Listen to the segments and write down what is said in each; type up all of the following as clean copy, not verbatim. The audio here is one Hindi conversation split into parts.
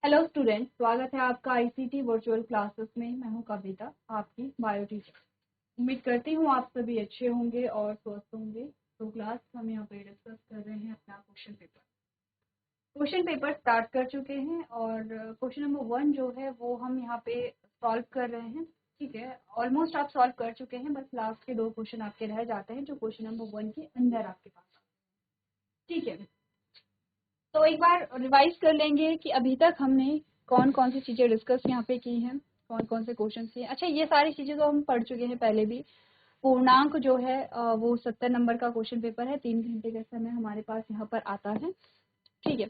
हेलो स्टूडेंट, स्वागत है आपका आईसीटी वर्चुअल क्लासेस में। मैं हूं कविता, आपकी बायो टीचर। उम्मीद करती हूं आप सभी अच्छे होंगे और स्वस्थ होंगे। तो क्लास हम यहाँ पे डिस्कस कर रहे हैं अपना क्वेश्चन पेपर स्टार्ट कर चुके हैं और क्वेश्चन नंबर 1 जो है वो हम यहाँ पे सॉल्व कर रहे हैं। ठीक है, ऑलमोस्ट आप सॉल्व कर चुके हैं, बस लास्ट के 2 क्वेश्चन आपके रह जाते हैं जो क्वेश्चन नंबर 1 के अंदर आपके पास। ठीक है, तो एक बार रिवाइज कर लेंगे कि अभी तक हमने कौन कौन सी चीज़ें डिस्कस यहाँ पे की हैं, कौन कौन से क्वेश्चन किए। अच्छा, ये सारी चीज़ें तो हम पढ़ चुके हैं पहले भी। पूर्णांक जो है वो 70 नंबर का क्वेश्चन पेपर है, 3 घंटे का समय हमारे पास यहाँ पर आता है। ठीक है,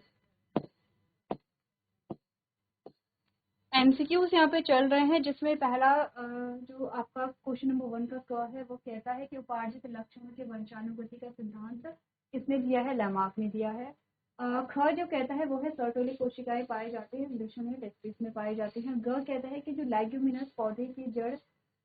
एमसीक्यूज यहाँ पे चल रहे हैं, जिसमें पहला जो आपका क्वेश्चन नंबर 1 का क है वो कहता है कि उपार्जित लक्षणों के वंशानुगति का सिद्धांत किसने दिया है? लैमार्क ने दिया है। ख जो कहता है वो है सर्टोलिक कोशिकाएं पाई जाती है वृक्षों में, टेक्टिस में पाई जाती है। ग कहता है कि जो लेग्यूमिनस पौधे की जड़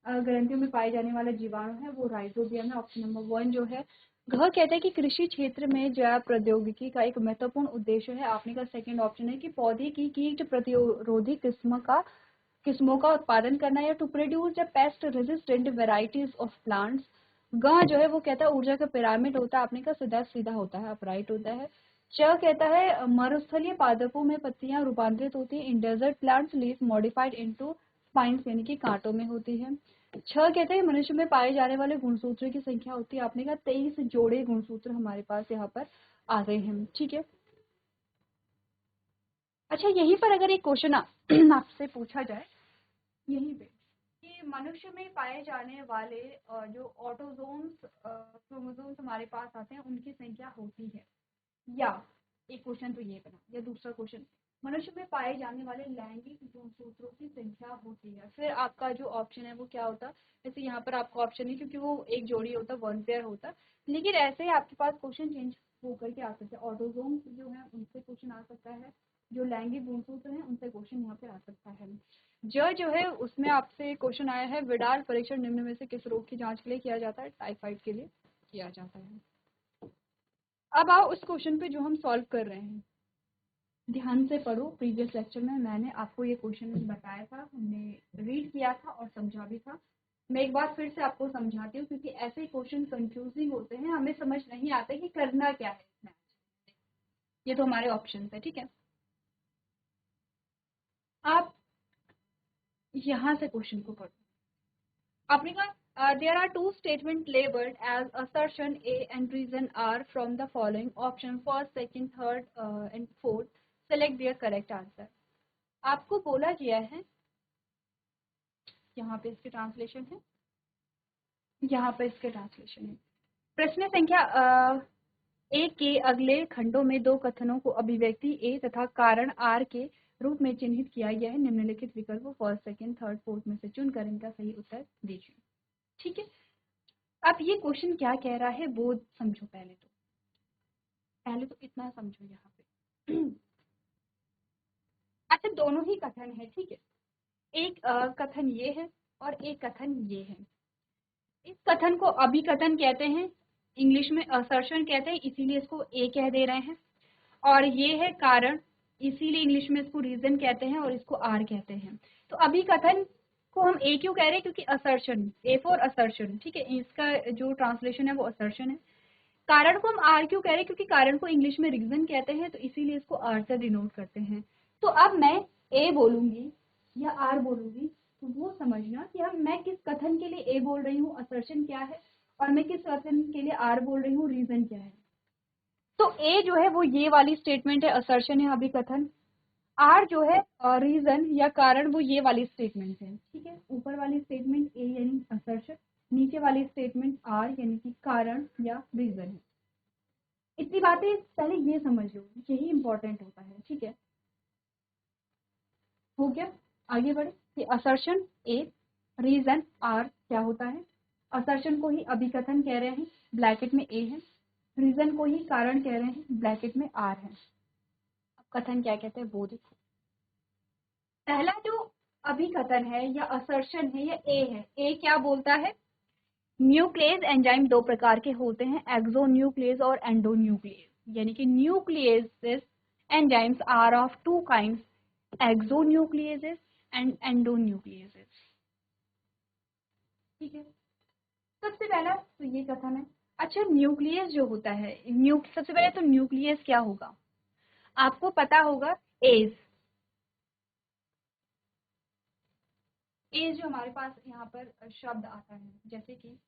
ग्रंथियों में पाए जाने वाला जीवाणु है वो राइजोबियम है। ऑप्शन नंबर 1 जो है। घ कहता है कि कृषि क्षेत्र में जैव प्रौद्योगिकी का एक महत्वपूर्ण उद्देश्य है। आपने का सेकंड ऑप्शन है कि पौधे की कीट प्रतिरोधी किस्मों का उत्पादन करना या to produce the pest resistant varieties of plants. ग जो है वो कहता है ऊर्जा का पिरामिड होता है। आपने का सीधा सीधा होता है, अपराइट होता है। च कहता है मरुस्थलीय पादपों में पत्तियां रूपांतरित होती है। In desert plants leaf modified into spines यानी कि कांटों में होती है। छह कहते हैं मनुष्य में पाए जाने वाले गुणसूत्र की संख्या होती है। आपने कहा 23 जोड़े गुणसूत्र हमारे पास यहाँ पर आ गए हैं। ठीक है, अच्छा यहीं पर अगर एक क्वेश्चन आपसे पूछा जाए यहीं पे कि मनुष्य में पाए जाने वाले जो ऑटोजोम्स क्रोमोसोम्स हमारे पास आते हैं उनकी संख्या होती है, या एक क्वेश्चन तो ये बना, या दूसरा क्वेश्चन मनुष्य में पाए जाने वाले लैंगिक गुणसूत्रों की संख्या होती है। फिर आपका जो ऑप्शन है वो क्या होता? जैसे यहाँ पर आपका ऑप्शन है क्योंकि वो एक जोड़ी होता, वन पेयर होता, लेकिन ऐसे ही आपके पास क्वेश्चन चेंज होकर के आ सकते हैं। ऑटोजोम जो है उनसे क्वेश्चन आ सकता है, जो लैंगिक गुणसूत्र है उनसे क्वेश्चन यहाँ पे आ सकता है। जो है उसमें आपसे क्वेश्चन आया है, विडाल परीक्षण निम्न में से किस रोग की जांच के लिए किया जाता है? टाइफाइड के लिए किया जाता है। अब आओ उस क्वेश्चन पे जो हम सॉल्व कर रहे हैं, ध्यान से पढ़ो। प्रीवियस लेक्चर में मैंने आपको ये क्वेश्चन बताया था, हमने रीड किया था और समझा भी था। मैं एक बार फिर से आपको समझाती हूँ क्योंकि ऐसे क्वेश्चन कंफ्यूजिंग होते हैं, हमें समझ नहीं आता कि करना क्या है इसमें। ये तो हमारे ऑप्शन है। ठीक है, आप यहाँ से क्वेश्चन को पढ़ो। आपने कहा there are two statement labelled as assertion A and reason are from the following option first second third and fourth, select their correct answer. आपको बोला गया है, यहाँ पे इसके ट्रांसलेशन है, यहाँ पे इसके ट्रांसलेशन है। प्रश्न संख्या एक के अगले खंडों में दो कथनों को अभिव्यक्ति ए तथा कारण आर के रूप में चिन्हित किया गया है। निम्नलिखित विकल्पों फर्स्ट सेकंड थर्ड फोर्थ में से चुनकर इनका सही उत्तर दीजिए। ठीक है, अब ये क्वेश्चन क्या कह रहा है वो समझो। पहले तो इतना समझो यहाँ पे। अच्छा, दोनों ही कथन है। ठीक है, एक कथन ये है और एक कथन ये है। इस कथन को अभिकथन कहते हैं, इंग्लिश में असर्शन कहते हैं, इसीलिए इसको ए कह दे रहे हैं। और ये है कारण, इसीलिए इंग्लिश में इसको रीजन कहते हैं और इसको आर कहते हैं। तो अभिकथन को हम ए क्यों कह रहे हैं? क्योंकि असर्शन, ए फॉर असर्शन। ठीक है, इसका जो ट्रांसलेशन है वो असर्शन है। कारण को हम आर क्यों कह रहे हैं? क्योंकि कारण को इंग्लिश में रीजन कहते हैं, तो इसीलिए इसको आर से डिनोट करते हैं। तो अब मैं ए बोलूंगी या आर बोलूंगी तो वो समझना कि अब मैं किस कथन के लिए ए बोल रही हूँ, असर्शन क्या है, और मैं किस कथन के लिए आर बोल रही हूँ, रीजन क्या है। तो ए जो है वो ये वाली स्टेटमेंट है, असर्शन है, अभिकथन। आर जो है रीजन या कारण, वो ये वाली स्टेटमेंट है। ठीक है, ऊपर वाली स्टेटमेंट ए यानी असर्शन, नीचे वाली स्टेटमेंट आर यानी कि कारण या रीजन है। इतनी बातें पहले ये समझ लो, यही इंपॉर्टेंट होता है। ठीक है, हो गया? आगे बढ़े कि असर्शन ए, रीजन आर क्या होता है। असर्शन को ही अभिकथन कह रहे हैं, ब्रैकेट में ए है। रीजन को ही कारण कह रहे हैं, ब्रैकेट में आर है। अब कथन क्या कहते हैं वो देखो। पहला जो अभिकथन है या असर्शन है या ए है, ए क्या बोलता है? न्यूक्लियस एंजाइम दो प्रकार के होते हैं, एक्सोन्यूक्लियस और एंडोन्यूक्लियस। यानी कि nuclease enzymes are of two kinds, exonucleases and endonucleases. ठीक है, सबसे पहला तो ये कथन है। अच्छा, न्यूक्लियस जो होता है, सबसे पहले तो न्यूक्लियस क्या होगा, आपको पता होगा, एज। एज जो हमारे पास यहाँ पर शब्द आता है, जैसे कि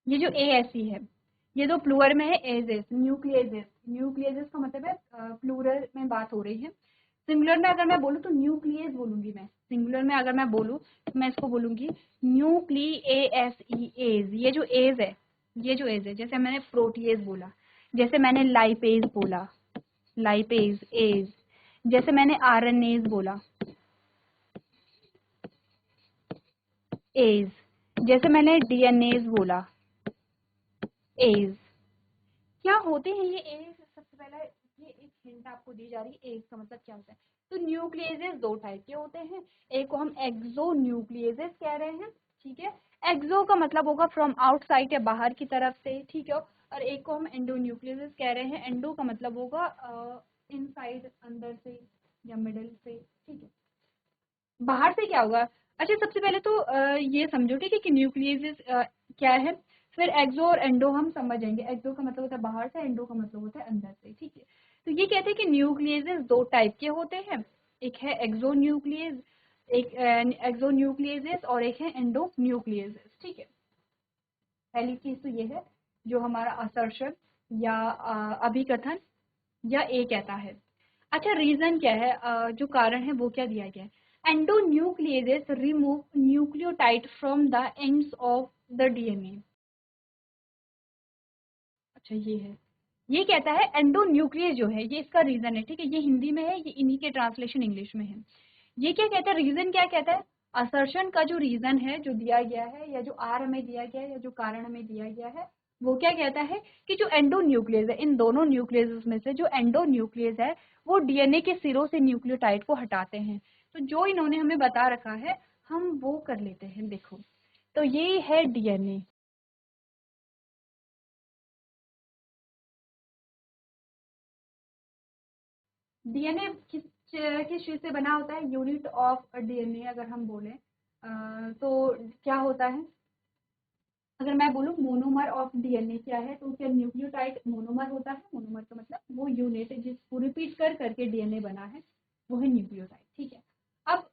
ये जो ए ऐसी है, ये तो प्लूरल में है, एजेस, न्यूक्लियसेस। न्यूक्लियसेस का मतलब है प्लूरल में बात हो रही है। सिंगुलर में अगर मैं बोलूँ तो न्यूक्लियस बोलूंगी मैं। सिंगुलर में अगर मैं बोलूँ तो मैं इसको बोलूंगी न्यूक्लियेसी, एज। ये जो एज है, ये जो एज है, जैसे मैंने प्रोटीएज बोला, जैसे मैंने लाइपेज बोला, लाइपेज एज, जैसे मैंने आरएनएज बोला, एज, जैसे मैंने डीएनएज बोला, एज। क्या होते हैं ये एज? सबसे पहले ये एक हिंट आपको दी जा रही है, एज का मतलब क्या होता है। तो न्यूक्लियेसेस दो टाइप के होते हैं, एक को हम एक्सो न्यूक्लियेसेस कह रहे हैं, ठीक है। एक्सो का मतलब होगा फ्रॉम आउटसाइड या बाहर की तरफ से, ठीक है। और एक को हम एंडो न्यूक्लियेसेस कह रहे हैं, एंडो का मतलब होगा इनसाइड, अंदर से या मिडिल से, ठीक है। बाहर से क्या होगा? अच्छा, सबसे पहले तो ये समझो, ठीक है, कि न्यूक्लियस क्या है, फिर एक्सो और एंडो हम समझ जाएंगे। एक्सो का मतलब होता है बाहर से, एंडो का मतलब होता है अंदर से, ठीक है। तो ये कहते हैं कि न्यूक्लियस दो टाइप के होते हैं, एक है एक्सो न्यूक्लियस, एक एक्सो न्यूक्लियस और एक है एंडो न्यूक्लियस, ठीक है। पहली चीज तो ये है जो हमारा असर्शन या अभिकथन या ए कहता है। अच्छा, रीजन क्या है, जो कारण है वो क्या दिया गया है, endonucleases remove nucleotide from the ends of the DNA. अच्छा, ये है, ये कहता है एंडोन्यूक्लियस जो है, ये इसका रीजन है, ठीक है। ये हिंदी में है, ये इन्हीं के ट्रांसलेशन इंग्लिश में है। ये क्या कहता है, रीजन क्या कहता है, असर्शन का जो रीजन है जो दिया गया है, या जो आर हमें दिया गया है, या जो कारण हमें दिया गया है, वो क्या कहता है कि जो एंडोन्यूक्लियस है, इन दोनों न्यूक्लियस में से जो एंडोन्यूक्लियस है वो डीएनए के सिरों से न्यूक्लियोटाइड को हटाते हैं। तो जो इन्होंने हमें बता रखा है हम वो कर लेते हैं, देखो। तो ये है डीएनए। डीएनए किस चीज से बना होता है, यूनिट ऑफ डीएनए अगर हम बोले तो क्या होता है, अगर मैं बोलूँ मोनोमर ऑफ डीएनए क्या है, तो क्या न्यूक्लियोटाइड मोनोमर होता है। मोनोमर का मतलब वो यूनिट जिसको रिपीट कर करके डीएनए बना है, वो है न्यूक्लियोटाइड, ठीक है। अब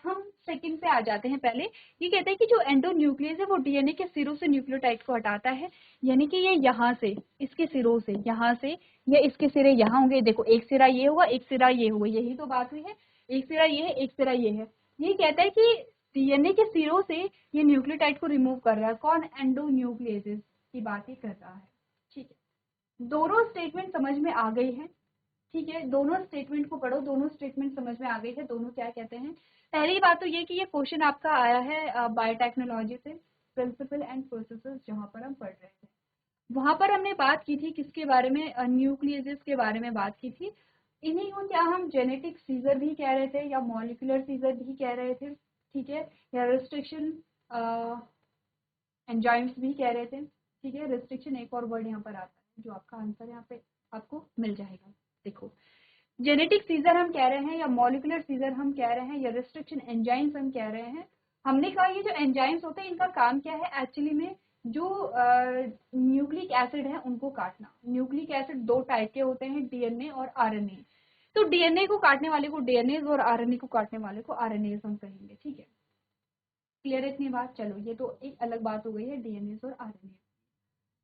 हम सेकंड पे आ जाते हैं। पहले ये कहते हैं कि जो एंडोन्यूक्लियस है वो डीएनए के सिरों से न्यूक्लियोटाइड को हटाता है, यानी कि ये यहाँ से, इसके सिरों से, यहाँ से, या इसके सिरे यहाँ होंगे, देखो एक सिरा ये होगा, एक सिरा ये होगा, यही तो बात हुई है। एक सिरा ये है, एक सिरा ये है। ये कहता है कि डीएनए के सिरों से ये न्यूक्लियोटाइड को रिमूव कर रहा है, कौन, एंडोन्यूक्लियेसेस की बात ही कर रहा है, ठीक है। दोनों स्टेटमेंट समझ में आ गई है, ठीक है। दोनों स्टेटमेंट को पढ़ो, दोनों स्टेटमेंट समझ में आ गई है, दोनों क्या कहते हैं। पहली बात तो ये कि ये क्वेश्चन आपका आया है बायोटेक्नोलॉजी से, प्रिंसिपल एंड प्रोसेसेस जहाँ पर हम पढ़ रहे थे। वहां पर हमने बात की थी किसके बारे में, न्यूक्लियस के बारे में बात की थी। इन्हीं को क्या हम जेनेटिक सीजर भी कह रहे थे या मॉलिकुलर सीजर भी कह रहे थे, ठीक है, या रिस्ट्रिक्शन एंजाइम्स भी कह रहे थे, ठीक है। रिस्ट्रिक्शन एक और वर्ड यहाँ पर आता है जो आपका आंसर यहाँ पे आपको मिल जाएगा। देखो, जेनेटिक सीजर हम कह रहे हैं या मॉलिकुलर सीजर हम कह रहे हैं या रिस्ट्रिक्शन एंजाइम्स हम कह रहे हैं। हमने कहा ये जो एंजाइम्स होते हैं इनका काम क्या है एक्चुअली में, जो न्यूक्लिक एसिड है उनको काटना। न्यूक्लिक एसिड दो टाइप के होते हैं, डीएनए और आरएनए। तो डीएनए को काटने वाले को डीएनए और आरएनए को काटने वाले को आरएनए हम कहेंगे, ठीक है। क्लियर है इतनी बात? चलो, ये तो एक अलग बात हो गई है डीएनए और आरएनए।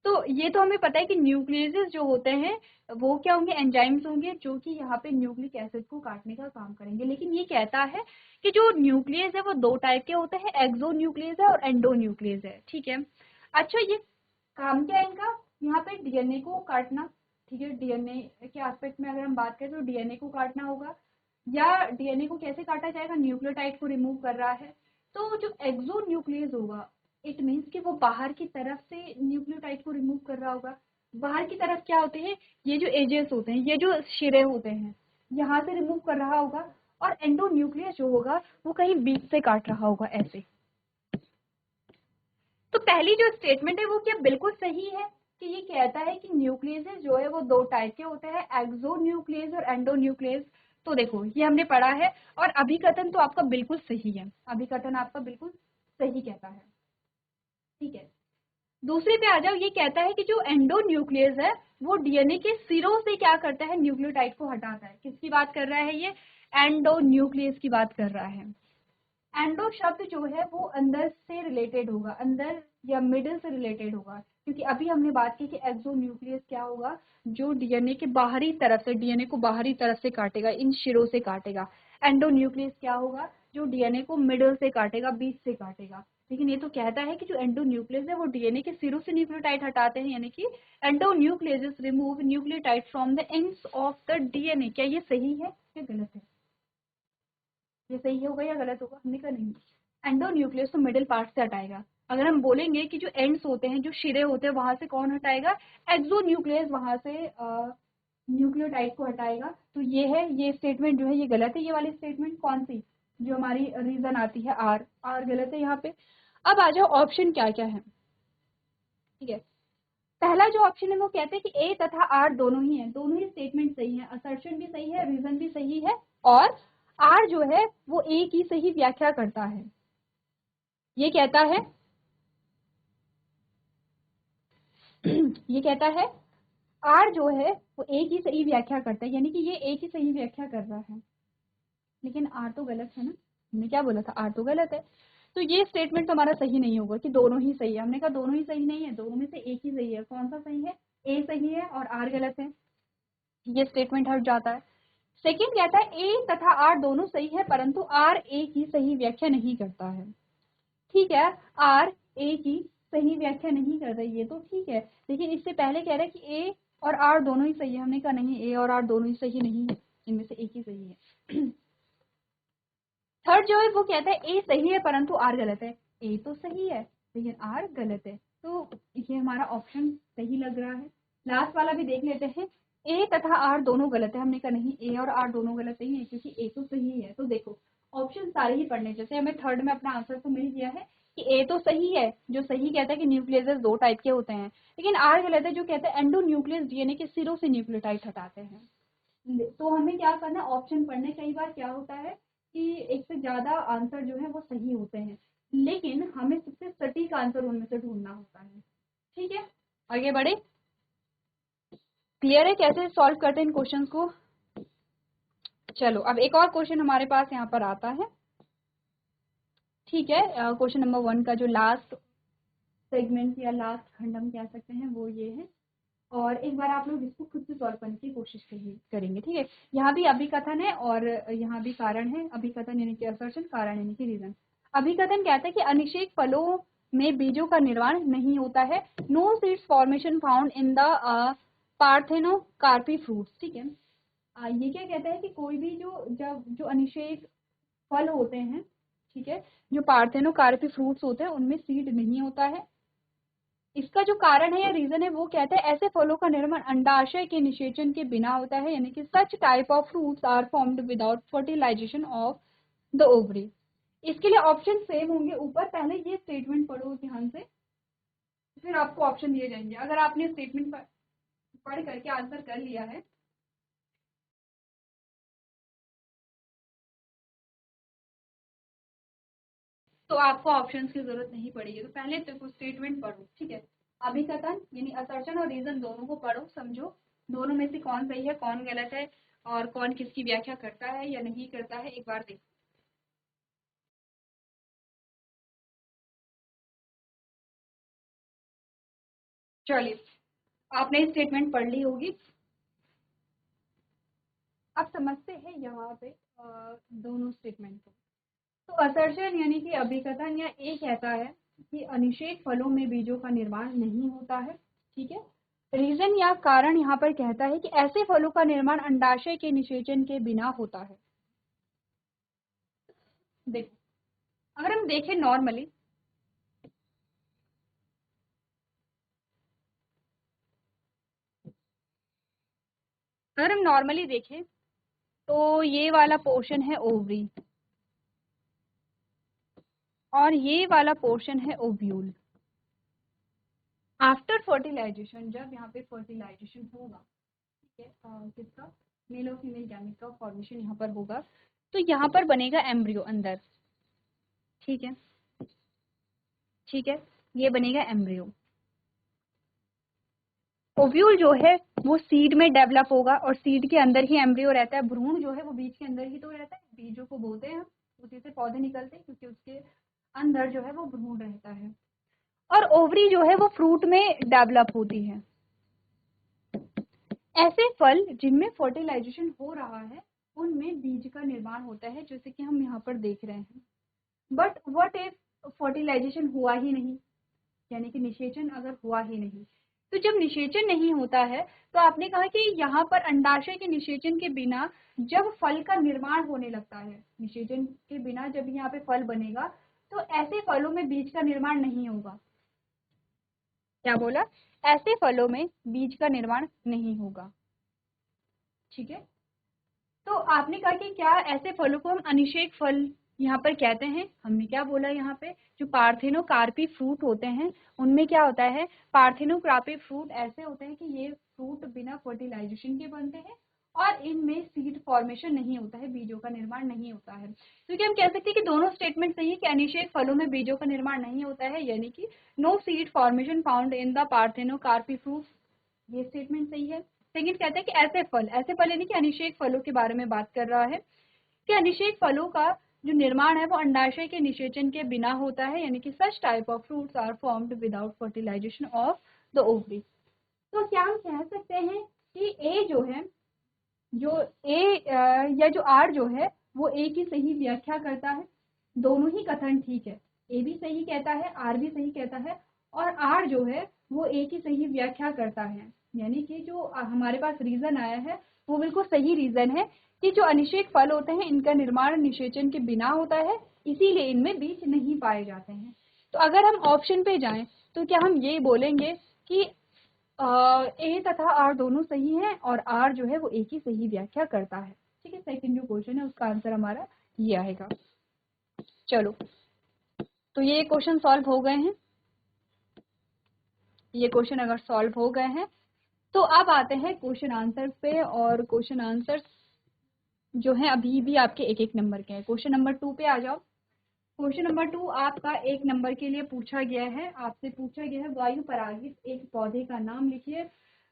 तो ये तो हमें पता है कि न्यूक्लियसेस जो होते हैं वो क्या होंगे, एंजाइम्स होंगे जो कि यहाँ पे न्यूक्लिक एसिड को काटने का काम करेंगे। लेकिन ये कहता है कि जो न्यूक्लियस है वो दो टाइप के होते हैं, एक्सो न्यूक्लियस है और एंडो न्यूक्लियस है, ठीक है। अच्छा, ये काम क्या है इनका, यहाँ पे डीएनए को काटना, ठीक है। डीएनए के एस्पेक्ट में अगर हम बात करें तो डीएनए को काटना होगा, या डीएनए को कैसे काटा जाएगा, न्यूक्लियोटाइड को रिमूव कर रहा है। तो जो एक्सो न्यूक्लियस होगा, इट मीन्स कि वो बाहर की तरफ से न्यूक्लियोटाइड को रिमूव कर रहा होगा। बाहर की तरफ क्या होते हैं, ये जो एजेस होते हैं, ये जो शिरे होते हैं, यहाँ से रिमूव कर रहा होगा। और एंडो न्यूक्लियस जो होगा वो कहीं बीच से काट रहा होगा, ऐसे। तो पहली जो स्टेटमेंट है वो क्या बिल्कुल सही है, कि ये कहता है कि न्यूक्लियस जो है वो दो टाइप के होते हैं, एक्सो न्यूक्लियस और एंडो न्यूक्लियस। तो देखो ये हमने पढ़ा है, और अभिकथन तो आपका बिल्कुल सही है, अभिकथन आपका बिल्कुल सही कहता है, ठीक है। दूसरे पे आ जाओ, ये कहता है कि जो एंडो न्यूक्लियस है वो डीएनए के सिरों से क्या करता है, न्यूक्लियोटाइड को हटाता है। किसकी बात कर रहा है ये, एंडो न्यूक्लियस की बात कर रहा है। एंडो शब्द जो है वो अंदर से रिलेटेड होगा, अंदर या मिडिल से रिलेटेड होगा, क्योंकि अभी हमने बात की कि एक्सो न्यूक्लियस क्या होगा, जो डीएनए के बाहरी तरफ से, डीएनए को बाहरी तरफ से काटेगा, इन शिरों से काटेगा। एंडो न्यूक्लियस क्या होगा, जो डीएनए को मिडिल से काटेगा, बीच से काटेगा। लेकिन ये तो कहता है कि जो एंडो न्यूक्लियस है वो डीएनए के सिरों से न्यूक्लियोटाइड हटाते हैं, यानी कि endo nucleus remove nucleotide from the ends of the DNA. क्या ये सही है या गलत है, ये सही होगा या गलत होगा, हमने कहा नहीं, एंडो न्यूक्लियस तो मिडिल पार्ट से हटाएगा। अगर हम बोलेंगे कि जो एंड्स होते हैं, जो शिरे होते हैं, वहां से कौन हटाएगा, एक्सो न्यूक्लियस वहां से न्यूक्लियोटाइड को हटाएगा। तो ये है, ये स्टेटमेंट जो है ये गलत है। ये वाली स्टेटमेंट कौन सी, जो हमारी रीजन आती है आर, आर गलत है यहाँ पे। अब आ जाओ ऑप्शन क्या क्या है, ठीक है। पहला जो ऑप्शन है वो कहते हैं कि ए तथा आर दोनों ही है, दोनों ही स्टेटमेंट सही है, असर्शन भी सही है, रीजन भी सही है, और आर जो है वो ए की सही व्याख्या करता है। ये कहता है ये कहता है आर जो है वो ए की सही व्याख्या करता है, यानी कि ये ए की सही व्याख्या कर रहा है। लेकिन आर तो गलत है ना, हमने क्या बोला था, आर तो गलत है। तो ये स्टेटमेंट तो हमारा सही नहीं होगा कि दोनों ही सही है। हमने कहा दोनों ही सही नहीं है, दोनों में से एक ही सही है। कौन सा सही है, ए सही है और आर गलत है, ये स्टेटमेंट हट जाता है। सेकेंड कहता है ए तथा आर दोनों सही है, परंतु आर ए की सही व्याख्या नहीं करता है। ठीक है, आर ए की सही व्याख्या नहीं कर रही है, तो ठीक है। लेकिन इससे पहले कह रहा है कि ए और आर दोनों ही सही है, हमने कहा नहीं, ए और आर दोनों ही सही नहीं है, इनमें से एक ही सही है। थर्ड जो है वो कहता है ए सही है परंतु आर गलत है। ए तो सही है लेकिन आर गलत है, तो ये हमारा ऑप्शन सही लग रहा है। लास्ट वाला भी देख लेते हैं, ए तथा आर दोनों गलत है। हमने कहा नहीं, ए और आर दोनों गलत नहीं है, क्योंकि ए तो सही है। तो देखो ऑप्शन सारे ही पढ़ने, जैसे हमें थर्ड में अपना आंसर तो मिल गया है कि ए तो सही है, जो सही कहता है कि न्यूक्लियस दो टाइप के होते हैं, लेकिन आर गलत है, जो कहता है एंडो न्यूक्लियस डीएनए के सिरों से न्यूक्लियोटाइड हटाते हैं। तो हमें क्या करना है, ऑप्शन पढ़ने। कई बार क्या होता है कि एक से ज्यादा आंसर जो है वो सही होते हैं, लेकिन हमें सबसे सटीक आंसर उनमें से ढूंढना होता है। ठीक है, आगे बढ़े। क्लियर है कैसे सॉल्व करते हैं इन क्वेश्चंस को। चलो अब एक और क्वेश्चन हमारे पास यहाँ पर आता है। ठीक है, क्वेश्चन नंबर 1 का जो लास्ट सेगमेंट या लास्ट खंड हम कह सकते हैं वो ये है, और एक बार आप लोग इसको खुद से सॉल्व करने की कोशिश करेंगे। ठीक है, यहाँ भी अभिकथन है और यहाँ भी कारण है। अभिकथन यानी कि असर्शन, कारण यानी कि रीजन। अभिकथन कहता है कि अनिषेक फलों में बीजों का निर्माण नहीं होता है। No seeds formation found in the parthenocarpy fruits. ठीक है, ये क्या कहता है कि कोई भी जो अनिषेक फल होते हैं, ठीक है, जो पार्थेनोकार्पी फ्रूट्स होते हैं उनमें सीड नहीं होता है। इसका जो कारण है या रीजन है वो कहता है ऐसे फलों का निर्माण अंडाशय के निषेचन के बिना होता है, यानी कि such type of fruits are formed without fertilization of the ovary. इसके लिए ऑप्शन सेम होंगे ऊपर। पहले ये स्टेटमेंट पढ़ो ध्यान से, फिर आपको ऑप्शन दिए जाएंगे। अगर आपने स्टेटमेंट पढ़ करके आंसर कर लिया है तो आपको ऑप्शंस की जरूरत नहीं पड़ेगी। तो पहले तो स्टेटमेंट पढ़ो, ठीक है। अभिकथन यानी असर्शन और रीजन दोनों को पढ़ो, समझो दोनों में से कौन सही है कौन गलत है और कौन किसकी व्याख्या करता है या नहीं करता है, एक बार देखो। चलिए, आपने स्टेटमेंट पढ़ ली होगी। अब समझते हैं यहाँ पे दोनों स्टेटमेंट को। तो असर्शन यानी कि अभिकथन या ए कहता है कि अनिषेक फलों में बीजों का निर्माण नहीं होता है। ठीक है, रीजन या कारण यहाँ पर कहता है कि ऐसे फलों का निर्माण अंडाशय के निषेचन के बिना होता है। देखो, अगर हम देखें नॉर्मली, अगर हम नॉर्मली देखें तो ये वाला पोर्शन है ओवरी और ये वाला पोर्शन है ओव्यूल। आफ्टर फर्टिलाइजेशन, जब यहाँ पे फर्टिलाइजेशन होगा, ठीक है, किसका, मेल और फीमेल गैमेट का फॉर्मेशन यहाँ पर होगा, तो यहाँ पर बनेगा एम्ब्रियो अंदर, ठीक है, ठीक है, ये बनेगा एम्ब्रियो। ओव्यूल जो है वो सीड में डेवलप होगा और सीड के अंदर ही एम्ब्रियो रहता है। भ्रूण जो है वो बीज के अंदर ही तो रहता है, बीजों को बोलते हैं हम, उसी से पौधे निकलते हैं क्योंकि उसके अंदर जो है वो भ्रूण रहता है। और ओवरी जो है वो फ्रूट में डेवलप होती है। ऐसे फल जिनमें फर्टिलाइजेशन हो रहा है उनमें बीज का निर्माण होता है, जैसे कि हम यहाँ पर देख रहे हैं। बट व्हाट इफ फर्टिलाइजेशन हुआ ही नहीं, यानी कि निषेचन अगर हुआ ही नहीं, तो जब निषेचन नहीं होता है तो आपने कहा कि यहाँ पर अंडाशय के निषेचन के बिना जब फल का निर्माण होने लगता है, निषेचन के बिना जब यहाँ पे फल बनेगा तो ऐसे फलों में बीज का निर्माण नहीं होगा। क्या बोला? ऐसे फलों में बीज का निर्माण नहीं होगा, ठीक है। तो आपने कहा कि क्या ऐसे फलों को हम अनिषेक फल यहाँ पर कहते हैं? हमने क्या बोला, यहाँ पे जो पार्थेनोकार्पी फ्रूट होते हैं उनमें क्या होता है, पार्थेनोकार्पी फ्रूट ऐसे होते हैं कि ये फ्रूट बिना फर्टिलाइजेशन के बनते हैं और इनमें सीड फॉर्मेशन नहीं होता है, बीजों का निर्माण नहीं होता है। तो क्या हम कह सकते हैं कि दोनों स्टेटमेंट सही है कि अनिषेक फलों में बीजों का निर्माण नहीं होता है, यानी कि no seed formation found in the parthenocarpy fruit, ये स्टेटमेंट सही है। सेकंड कहते हैं कि ऐसे फल यानी कि अनिषेक फलों के बारे में बात कर रहा है कि अनिषेक फलों का जो निर्माण है वो अंडाशय के निषेचन के बिना होता है, यानी कि such type of fruits are formed without fertilization of the ovary. तो क्या हम कह सकते हैं कि ए जो है, जो ए या जो आर जो है वो ए की सही व्याख्या करता है। दोनों ही कथन ठीक है, ए भी सही कहता है, आर भी सही कहता है, और आर जो है वो ए की सही व्याख्या करता है, यानी कि जो हमारे पास रीजन आया है वो बिल्कुल सही रीजन है कि जो अनिषेक फल होते हैं इनका निर्माण निषेचन के बिना होता है, इसीलिए इनमें बीज नहीं पाए जाते हैं। तो अगर हम ऑप्शन पे जाएं तो क्या हम ये बोलेंगे कि ए तथा आर दोनों सही हैं और आर जो है वो ए की सही व्याख्या करता है, ठीक है। सेकंड जो क्वेश्चन है उसका आंसर हमारा ये आएगा। चलो, तो ये क्वेश्चन सॉल्व हो गए हैं, ये क्वेश्चन अगर सॉल्व हो गए हैं तो अब आते हैं क्वेश्चन आंसर पे। और क्वेश्चन आंसर जो है अभी भी आपके एक एक नंबर के हैं। क्वेश्चन नंबर 2 पे आ जाओ। क्वेश्चन नंबर 2 आपका 1 नंबर के लिए पूछा गया है, आपसे पूछा गया है वायु परागित एक पौधे का नाम लिखिए।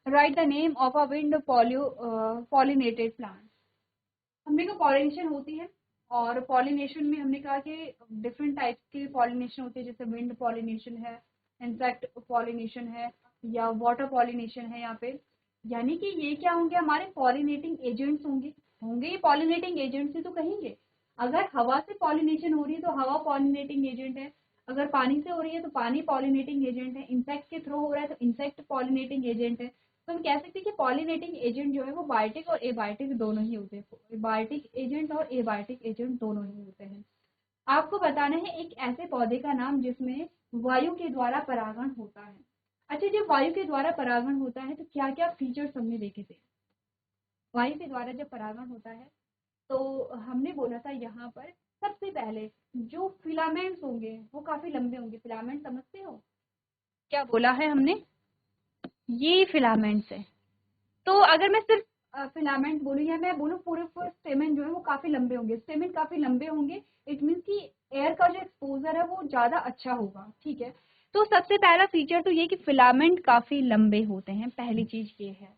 Right the name of a wind pollinated plant. हमने कहा पॉलिनेशन होती है, और पॉलिनेशन में हमने कहा कि डिफरेंट टाइप्स के पॉलिनेशन होते हैं, जैसे विंड पॉलिनेशन है, इंसेक्ट पॉलिनेशन है, या वाटर पॉलिनेशन है यहाँ पे। यानी कि ये क्या होंगे, हमारे पॉलिनेटिंग एजेंट्स होंगे। होंगे ये पॉलिनेटिंग एजेंट्स ही तो कहेंगे। अगर हवा से पॉलिनेशन हो रही है तो हवा पॉलिनेटिंग एजेंट है, अगर पानी से हो रही है तो पानी पॉलिनेटिंग एजेंट है, इंसेक्ट के थ्रू हो रहा है तो इंसेक्ट पॉलिनेटिंग एजेंट है। तो हम कह सकते हैं कि पॉलिनेटिंग एजेंट जो है वो बायोटिक और एबायोटिक दोनों ही होते हैं, बायोटिक एजेंट और एबायोटिक एजेंट दोनों ही होते हैं। आपको बताना है एक ऐसे पौधे का नाम जिसमें वायु के द्वारा परागण होता है। अच्छा, जब वायु के द्वारा परागण होता है तो क्या क्या फीचर्स हमने देखे थे। वायु के द्वारा जब परागण होता है तो हमने बोला था यहाँ पर सबसे पहले जो फिलामेंट्स होंगे वो काफी लंबे होंगे। फिलामेंट समझते हो, क्या बोला है हमने, ये फिलामेंट्स है। तो अगर मैं सिर्फ फिलामेंट बोलूँ या मैं बोलूँ पूरे स्टेमन जो है वो काफी लंबे होंगे, स्टेमन काफी लंबे होंगे, इट मीन्स कि एयर का जो एक्सपोजर है वो ज्यादा अच्छा होगा, ठीक है। तो सबसे पहला फीचर तो ये कि फिलामेंट काफी लंबे होते हैं, पहली चीज ये है।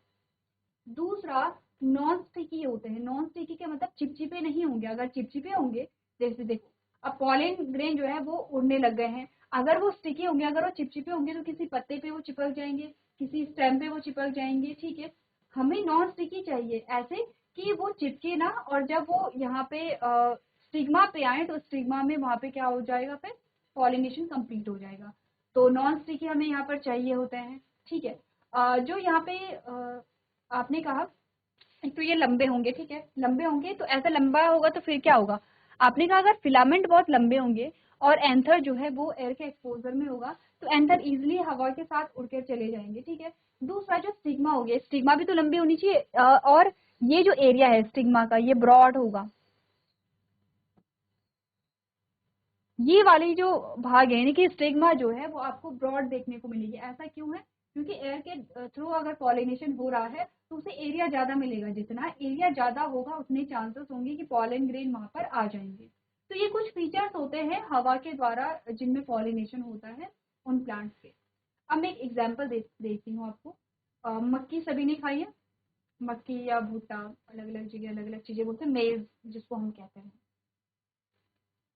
दूसरा, नॉन स्टिकी होते हैं। नॉन स्टिकी का मतलब चिपचिपे नहीं होंगे। अगर चिपचिपे होंगे, जैसे देखो अब पॉलन ग्रेन जो है वो उड़ने लग गए हैं, अगर वो स्टिकी होंगे, अगर वो चिपचिपे होंगे तो किसी पत्ते पे वो चिपक जाएंगे, किसी स्टेम पे वो चिपक जाएंगे, ठीक है। हमें नॉन स्टिकी चाहिए, ऐसे कि वो चिपके ना, और जब वो यहाँ पे स्टिग्मा पे आए तो स्टिग्मा में वहां पे क्या हो जाएगा, फिर पॉलिनेशन कंप्लीट हो जाएगा। तो नॉन स्टिकी हमें यहाँ पर चाहिए होते हैं, ठीक है। जो यहाँ पे आपने कहा तो ये लंबे होंगे, ठीक है, लंबे होंगे। तो ऐसा लंबा होगा तो फिर क्या होगा, आपने कहा अगर फिलामेंट बहुत लंबे होंगे और एंथर जो है वो एयर के एक्सपोजर में होगा तो एंथर इजिली हवा के साथ उड़कर चले जाएंगे, ठीक है। दूसरा जो स्टिग्मा हो गया, स्टिग्मा भी तो लंबी होनी चाहिए, और ये जो एरिया है स्टिग्मा का ये ब्रॉड होगा, ये वाली जो भाग है यानी कि स्टिग्मा जो है वो आपको ब्रॉड देखने को मिलेगी। ऐसा क्यों है? क्योंकि एयर के थ्रू अगर पॉलिनेशन हो रहा है तो उसे एरिया ज़्यादा मिलेगा, जितना एरिया ज़्यादा होगा उतने चांसेस होंगे कि पॉलन ग्रेन वहाँ पर आ जाएंगे। तो ये कुछ फीचर्स होते हैं हवा के द्वारा जिनमें पॉलिनेशन होता है उन प्लांट्स के। अब मैं एक एग्जाम्पल देती हूँ आपको। मक्की सभी ने खाई है, मक्की या भुट्टा, अलग अलग जगह अलग अलग चीज़ें बोलते हैं, मेज जिसको हम कहते हैं।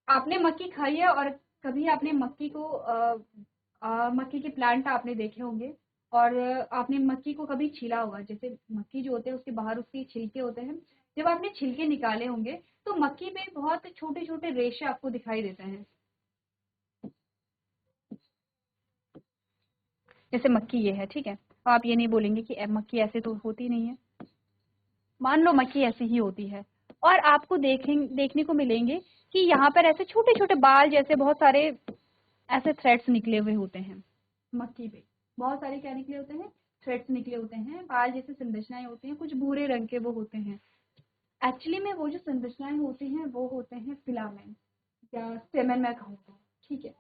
आपने मक्की खाई है और कभी आपने मक्की को मक्की के प्लांट आपने देखे होंगे और आपने मक्की को कभी छीला होगा। जैसे मक्की जो होते हैं उसके बाहर उसके छिलके होते हैं, जब आपने छिलके निकाले होंगे तो मक्की में बहुत छोटे छोटे रेशे आपको दिखाई देते हैं। जैसे मक्की ये है, ठीक है, तो आप ये नहीं बोलेंगे कि मक्की ऐसे तो होती नहीं है। मान लो मक्खी ऐसी ही होती है और आपको देखने को मिलेंगे कि यहाँ पर ऐसे छोटे छोटे बाल जैसे बहुत सारे ऐसे थ्रेड्स निकले हुए होते हैं। मक्खी पे बहुत सारे क्या निकले होते हैं? थ्रेड्स निकले होते हैं, बाल जैसे संरचनाएं होती हैं, कुछ भूरे रंग के वो होते हैं। एक्चुअली में वो जो संरचनाएं होती हैं वो होते हैं फिलामेंट या स्टेमन मैं कहूँ तो, ठीक है।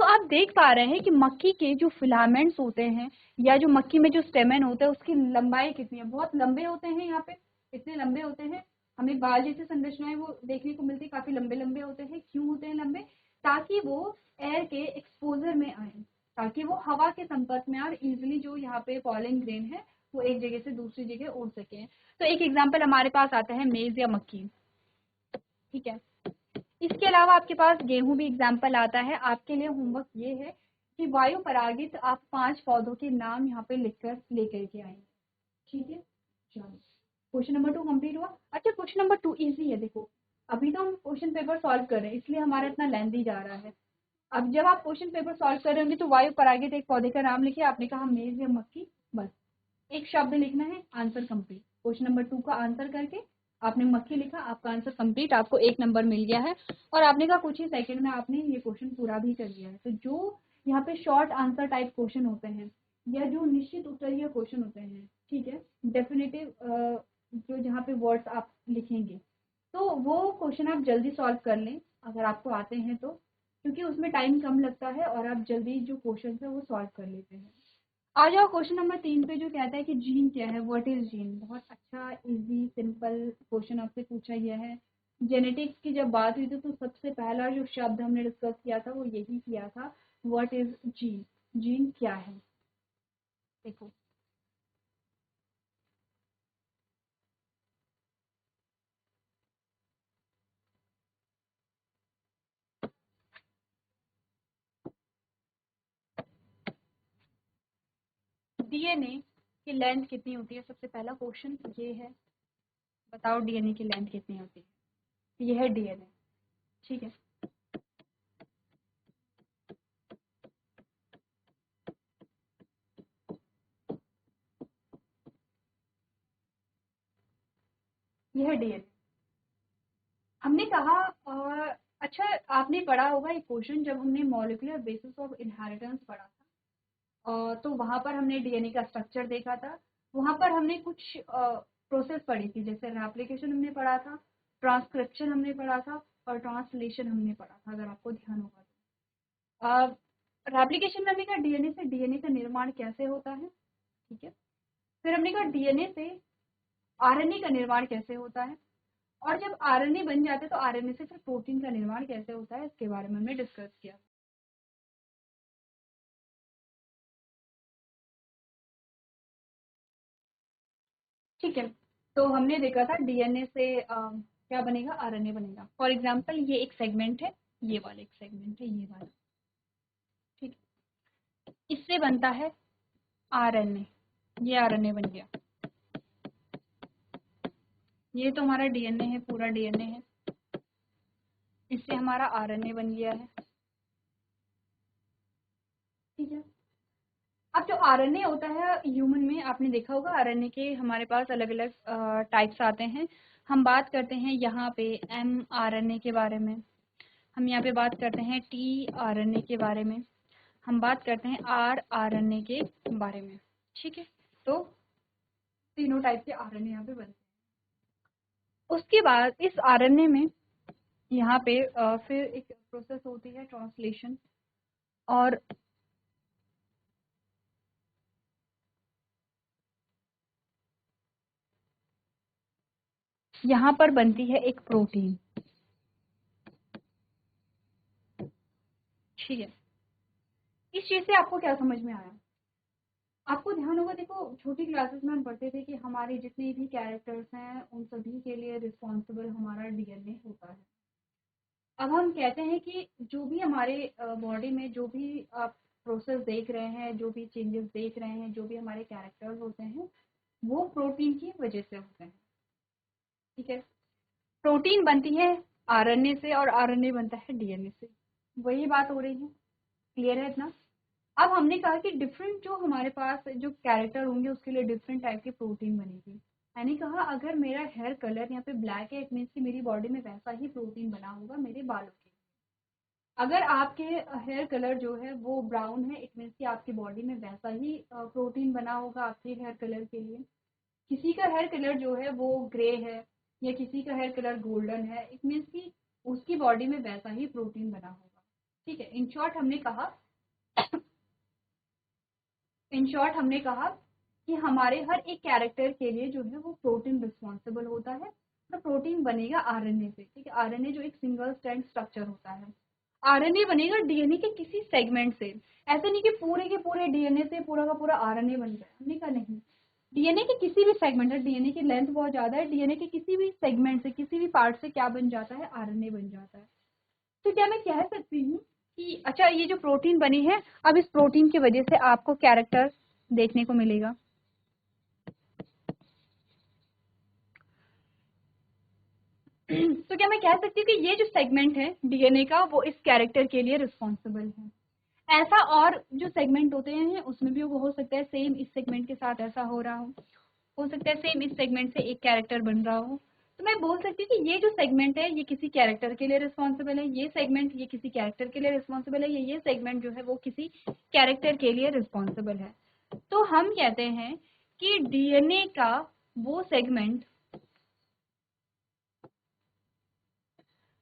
तो आप देख पा रहे हैं कि मक्खी के जो फिलामेंट्स होते हैं या जो मक्खी में जो स्टेमन होता है उसकी लंबाई कितनी है, बहुत लंबे होते हैं। यहाँ पे इतने लंबे होते हैं, हमें बाल जैसी संरचनाएं वो देखने को मिलती है, काफी लंबे लंबे होते हैं। क्यों होते हैं लंबे? ताकि वो एयर के एक्सपोजर में आए, ताकि वो हवा के संपर्क में और इजिली जो यहाँ पे पॉलन ग्रेन है वो एक जगह से दूसरी जगह उड़ सके। तो एक एग्जाम्पल हमारे पास आता है मेज या मक्की, ठीक है। इसके अलावा आपके पास गेहूं भी एग्जाम्पल आता है। आपके लिए होमवर्क ये है कि वायु परागित आप 5 पौधों के नाम यहाँ पे लिखकर लेकर के आएंगे, ठीक है। चलो क्वेश्चन नंबर 2 कंप्लीट हुआ। अच्छा क्वेश्चन नंबर 2 इजी है। देखो अभी तो हम क्वेश्चन पेपर सॉल्व कर रहे हैं इसलिए हमारा इतना लेंथी जा रहा है। अब जब आप क्वेश्चन पेपर सॉल्व कर रहे होंगे तो वायु परागित एक पौधे का नाम लिखिए। आपने कहा मेज या मक्की, बस एक शब्द लिखना है, आंसर कंप्लीट। क्वेश्चन नंबर 2 का आंसर करके आपने मक्खी लिखा, आपका आंसर कंप्लीट, आपको 1 नंबर मिल गया है। और आपने कहा कुछ ही सेकंड में आपने ये क्वेश्चन पूरा भी कर लिया है। तो जो यहाँ पे शॉर्ट आंसर टाइप क्वेश्चन होते हैं या जो निश्चित उत्तरीय क्वेश्चन होते हैं, ठीक है, डेफिनेटिव जो जहाँ पे वर्ड्स आप लिखेंगे तो वो क्वेश्चन आप जल्दी सॉल्व कर लें अगर आपको आते हैं तो, क्योंकि उसमें टाइम कम लगता है और आप जल्दी जो क्वेश्चन है वो सॉल्व कर लेते हैं। आ जाओ क्वेश्चन नंबर 3 पे जो कहता है कि जीन क्या है, व्हाट इज जीन। बहुत अच्छा इजी सिंपल क्वेश्चन आपसे पूछा गया है। जेनेटिक्स की जब बात हुई थी तो सबसे पहला जो शब्द हमने डिस्कस किया था वो यही किया था, व्हाट इज जीन, जीन क्या है। देखो डीएनए की लेंथ कितनी होती है, सबसे पहला क्वेश्चन ये है, बताओ डीएनए की लेंथ कितनी होती है। ये है डीएनए, ठीक है। ये है डीएनए। हमने कहा अच्छा आपने पढ़ा होगा एक क्वेश्चन जब हमने मॉलिक्यूलर बेसिस ऑफ इनहेरिटेंस पढ़ा था, तो वहां पर हमने डीएनए का स्ट्रक्चर देखा था। वहां पर हमने कुछ प्रोसेस पढ़ी थी, जैसे रेप्लिकेशन हमने पढ़ा था, ट्रांसक्रिप्शन हमने पढ़ा था और ट्रांसलेशन हमने पढ़ा था, अगर आपको ध्यान होगा तो। रेप्लिकेशन में हमने कहा डीएनए से डीएनए का निर्माण कैसे होता है, ठीक है। फिर हमने कहा डीएनए से आरएनए का निर्माण कैसे होता है, और जब आरएनए बन जाते हैं तो आरएनए से फिर प्रोटीन का निर्माण कैसे होता है, इसके बारे में हमने डिस्कस किया, ठीक है। तो हमने देखा था डीएनए से क्या बनेगा, आरएनए बनेगा। फॉर एग्जांपल ये एक सेगमेंट है, ये वाला एक सेगमेंट है, ये वाला, ठीक। इससे बनता है आरएनए, ये आरएनए बन गया। ये तो हमारा डीएनए है, पूरा डीएनए है, इससे हमारा आरएनए बन गया है, ठीक है। अब जो आरएनए होता है ह्यूमन में, आपने देखा होगा आरएनए के हमारे पास अलग अलग टाइप्स आते हैं। हम बात करते हैं यहाँ पे एम आरएनए के बारे में, हम यहाँ पे बात करते हैं टी आरएनए के बारे में, हम बात करते हैं आर आरएनए के बारे में, ठीक है। तो तीनों टाइप के आरएनए यहाँ पे बनते हैं। उसके बाद इस आरएनए में यहाँ पे फिर एक प्रोसेस होती है ट्रांसलेशन, और यहाँ पर बनती है एक प्रोटीन। ठीक है, इस चीज से आपको क्या समझ में आया? आपको ध्यान होगा, देखो छोटी क्लासेस में हम पढ़ते थे कि हमारे जितने भी कैरेक्टर्स हैं उन सभी के लिए रिस्पॉन्सिबल हमारा डीएनए होता है। अब हम कहते हैं कि जो भी हमारे बॉडी में जो भी आप प्रोसेस देख रहे हैं, जो भी चेंजेस देख रहे हैं, जो भी हमारे कैरेक्टर्स होते हैं, वो प्रोटीन की वजह से होते हैं। ठीक है, प्रोटीन बनती है आरएनए से और आरएनए बनता है डीएनए से। वही बात हो रही है, क्लियर है इतना? अब हमने कहा कि डिफरेंट जो हमारे पास जो कैरेक्टर होंगे उसके लिए डिफरेंट टाइप की प्रोटीन बनेगी। मैंने कहा अगर मेरा हेयर कलर यहाँ पे ब्लैक है, इट मीन्स कि मेरी बॉडी में वैसा ही प्रोटीन बना होगा मेरे बालों के। अगर आपके हेयर कलर जो है वो ब्राउन है, इट मीन्स कि आपकी बॉडी में वैसा ही प्रोटीन बना होगा आपके हेयर कलर के लिए। किसी का हेयर कलर जो है वो ग्रे है या किसी का हेयर कलर गोल्डन है, इट मीन्स कि उसकी बॉडी में वैसा ही प्रोटीन बना होगा। ठीक है, इन शॉर्ट हमने कहा कि हमारे हर एक कैरेक्टर के लिए जो है वो प्रोटीन रिस्पॉन्सिबल होता है। तो प्रोटीन बनेगा आरएनए से। ठीक है, आरएनए जो एक सिंगल स्ट्रैंड स्ट्रक्चर होता है। आरएनए बनेगा डीएनए के किसी सेगमेंट से। ऐसे नहीं कि पूरे के पूरे डीएनए से पूरा का पूरा आरएनए बन गया, हमने कहा नहीं। डीएनए के किसी भी सेगमेंट है, डीएनए की लेंथ बहुत ज्यादा है, डीएनए के किसी भी सेगमेंट से, किसी भी पार्ट से क्या बन जाता है, आरएनए बन जाता है। तो क्या मैं कह सकती हूँ कि अच्छा ये जो प्रोटीन बनी है, अब इस प्रोटीन की वजह से आपको कैरेक्टर देखने को मिलेगा। तो क्या मैं कह सकती हूँ कि ये जो सेगमेंट है डीएनए का वो इस कैरेक्टर के लिए रिस्पॉन्सिबल है। ऐसा और जो सेगमेंट होते हैं उसमें भी वो हो सकता है सेम इस सेगमेंट के साथ ऐसा हो रहा हो सकता है सेम इस सेगमेंट से एक कैरेक्टर बन रहा हो। तो मैं बोल सकती हूँ कि ये जो सेगमेंट है ये किसी कैरेक्टर के लिए रिस्पॉन्सिबल है, ये सेगमेंट ये किसी कैरेक्टर के लिए रिस्पॉन्सिबल है, ये सेगमेंट जो है वो किसी कैरेक्टर के लिए रिस्पॉन्सिबल है। तो हम कहते हैं कि डीएनए का वो सेगमेंट,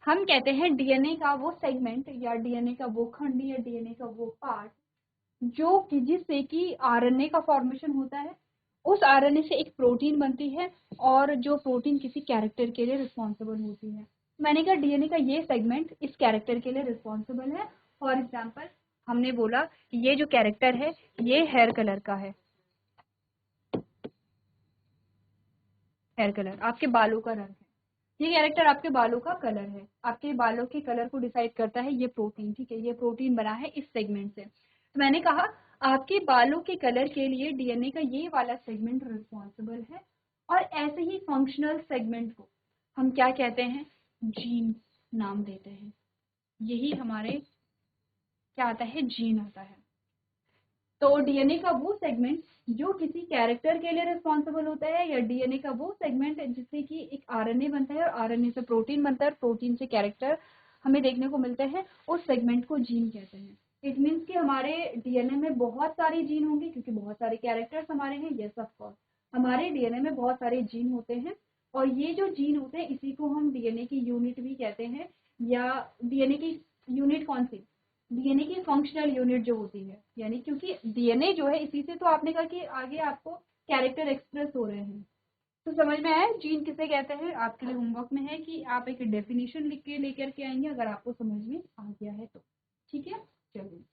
हम कहते हैं डीएनए का वो सेगमेंट या डीएनए का वो खंड या डीएनए का वो पार्ट जो कि जिससे कि आरएनए का फॉर्मेशन होता है, उस आरएनए से एक प्रोटीन बनती है और जो प्रोटीन किसी कैरेक्टर के लिए रिस्पॉन्सिबल होती है। मैंने कहा डीएनए का ये सेगमेंट इस कैरेक्टर के लिए रिस्पॉन्सिबल है। फॉर एग्जाम्पल हमने बोला कि ये जो कैरेक्टर है ये हेयर कलर का है, हेयर कलर आपके बालों का रंग है, ये कैरेक्टर आपके बालों का कलर है, आपके बालों के कलर को डिसाइड करता है ये प्रोटीन। ठीक है, ये प्रोटीन बना है इस सेगमेंट से। तो मैंने कहा आपके बालों के कलर के लिए डीएनए का ये वाला सेगमेंट रिस्पॉन्सिबल है। और ऐसे ही फंक्शनल सेगमेंट को हम क्या कहते हैं, जीन नाम देते हैं। यही हमारे क्या आता है, जीन आता है। तो डीएनए का वो सेगमेंट जो किसी कैरेक्टर के लिए रिस्पॉन्सिबल होता है, या डीएनए का वो सेगमेंट जिससे कि एक आरएनए बनता है और आरएनए से प्रोटीन बनता है और प्रोटीन से कैरेक्टर हमें देखने को मिलते हैं, उस सेगमेंट को जीन कहते हैं। इट मीन्स कि हमारे डीएनए में बहुत सारे जीन होंगे क्योंकि बहुत सारे कैरेक्टर्स हमारे हैं। यस ऑफ कोर्स हमारे डीएनए में बहुत सारे जीन होते हैं, और ये जो जीन होते हैं इसी को हम डीएनए की यूनिट भी कहते हैं। या डीएनए की यूनिट कौन सी, डीएनए की फंक्शनल यूनिट जो होती है, यानी क्योंकि डीएनए जो है इसी से तो आपने कहा कि आगे आपको कैरेक्टर एक्सप्रेस हो रहे हैं। तो समझ में आया जीन किसे कहते हैं? आपके लिए होमवर्क में है कि आप एक डेफिनेशन लिख के लेकर के आएंगे अगर आपको समझ में आ गया है तो। ठीक है, चलिए,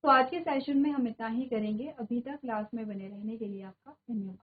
तो आज के सेशन में हम इतना ही करेंगे। अभी तक क्लास में बने रहने के लिए आपका धन्यवाद।